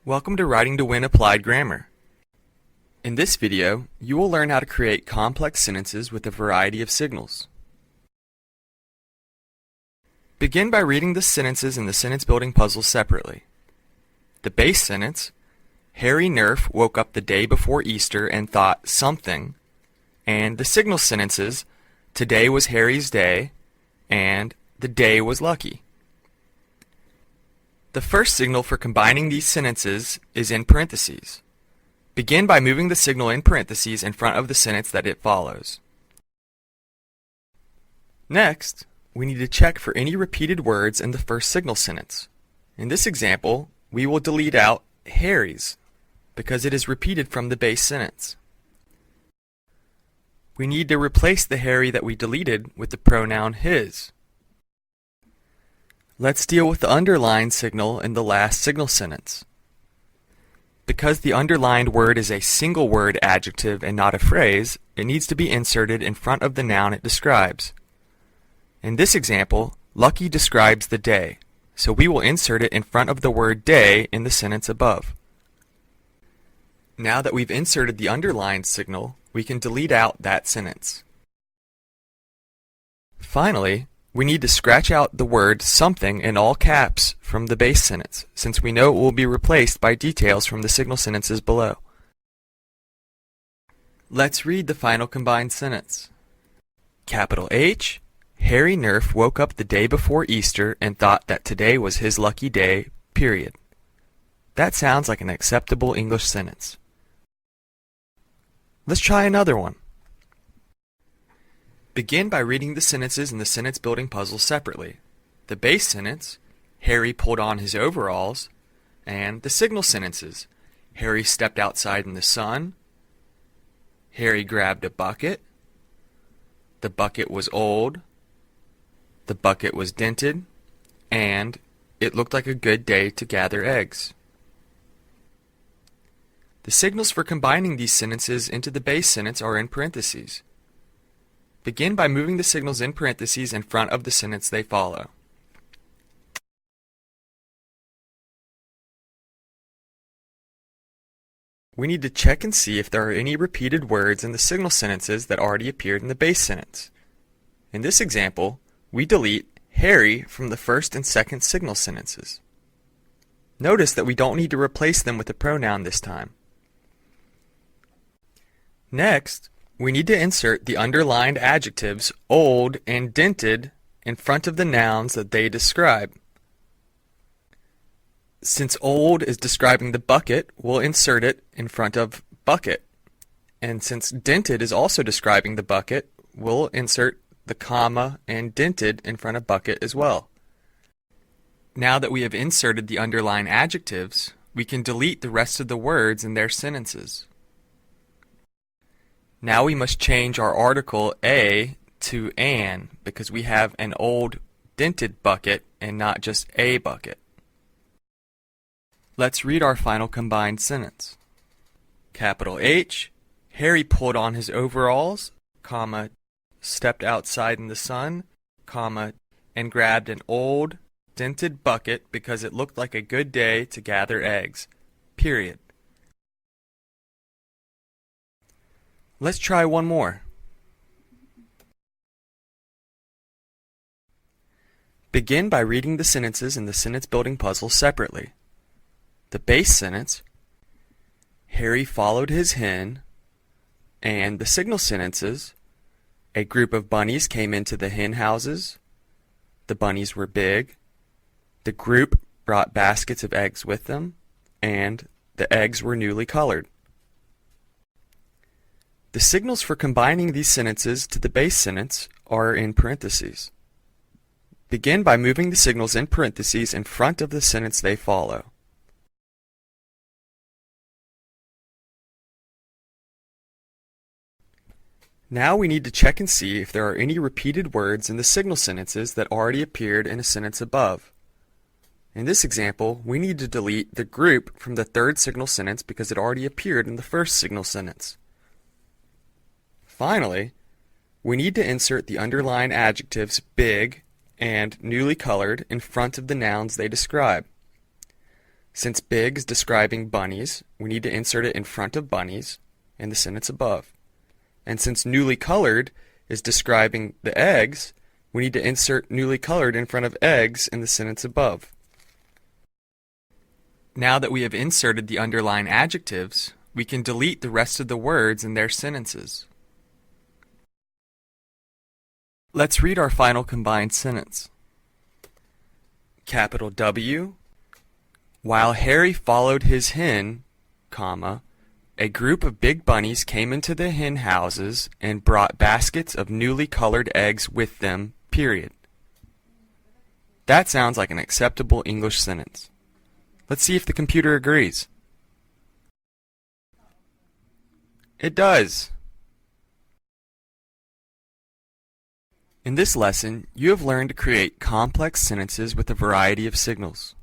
Welcome to Writing to Win Applied Grammar. In this video, you will learn how to create complex sentences with a variety of signals. Begin by reading the sentences in the sentence building puzzle separately. The base sentence, Harry Nerf woke up the day before Easter and thought something, and the signal sentences, today was Harry's day, and the day was lucky. The first signal for combining these sentences is in parentheses. Begin by moving the signal in parentheses in front of the sentence that it follows. Next, we need to check for any repeated words in the first signal sentence. In this example, we will delete out Harry's because it is repeated from the base sentence. We need to replace the Harry that we deleted with the pronoun his. Let's deal with the underlined signal in the last signal sentence. Because the underlined word is a single word adjective and not a phrase, it needs to be inserted in front of the noun it describes. In this example, lucky describes the day, so we will insert it in front of the word day in the sentence above. Now that we've inserted the underlined signal, we can delete out that sentence. Finally, we need to scratch out the word something in all caps from the base sentence, since we know it will be replaced by details from the signal sentences below. Let's read the final combined sentence. Capital H, Harry Nerf woke up the day before Easter and thought that today was his lucky day, period. That sounds like an acceptable English sentence. Let's try another one. Begin by reading the sentences in the sentence building puzzle separately. The base sentence, Harry pulled on his overalls, and the signal sentences, Harry stepped outside in the sun, Harry grabbed a bucket, the bucket was old, the bucket was dented, and it looked like a good day to gather eggs. The signals for combining these sentences into the base sentence are in parentheses. Begin by moving the signals in parentheses in front of the sentence they follow. We need to check and see if there are any repeated words in the signal sentences that already appeared in the base sentence. In this example, we delete Harry from the first and second signal sentences. Notice that we don't need to replace them with a pronoun this time. Next, we need to insert the underlined adjectives old and dented in front of the nouns that they describe. Since old is describing the bucket, we'll insert it in front of bucket. And since dented is also describing the bucket, we'll insert the comma and dented in front of bucket as well. Now that we have inserted the underlined adjectives, we can delete the rest of the words in their sentences. Now we must change our article a to an because we have an old dented bucket and not just a bucket. Let's read our final combined sentence. Capital H, Harry pulled on his overalls, comma, stepped outside in the sun, comma, and grabbed an old dented bucket because it looked like a good day to gather eggs, period. Let's try one more. Begin by reading the sentences in the sentence building puzzle separately. The base sentence, Harry followed his hen, and the signal sentences, a group of bunnies came into the hen houses, the bunnies were big, the group brought baskets of eggs with them, and the eggs were newly colored. The signals for combining these sentences to the base sentence are in parentheses. Begin by moving the signals in parentheses in front of the sentence they follow. Now we need to check and see if there are any repeated words in the signal sentences that already appeared in a sentence above. In this example, we need to delete the group from the third signal sentence because it already appeared in the first signal sentence. Finally, we need to insert the underlined adjectives big and newly colored in front of the nouns they describe. Since big is describing bunnies, we need to insert it in front of bunnies in the sentence above. And since newly colored is describing the eggs, we need to insert newly colored in front of eggs in the sentence above. Now that we have inserted the underlined adjectives, we can delete the rest of the words in their sentences. Let's read our final combined sentence. Capital W. While Harry followed his hen, comma, a group of big bunnies came into the hen houses and brought baskets of newly colored eggs with them, period. That sounds like an acceptable English sentence. Let's see if the computer agrees. It does. In this lesson, you have learned to create complex sentences with a variety of signals.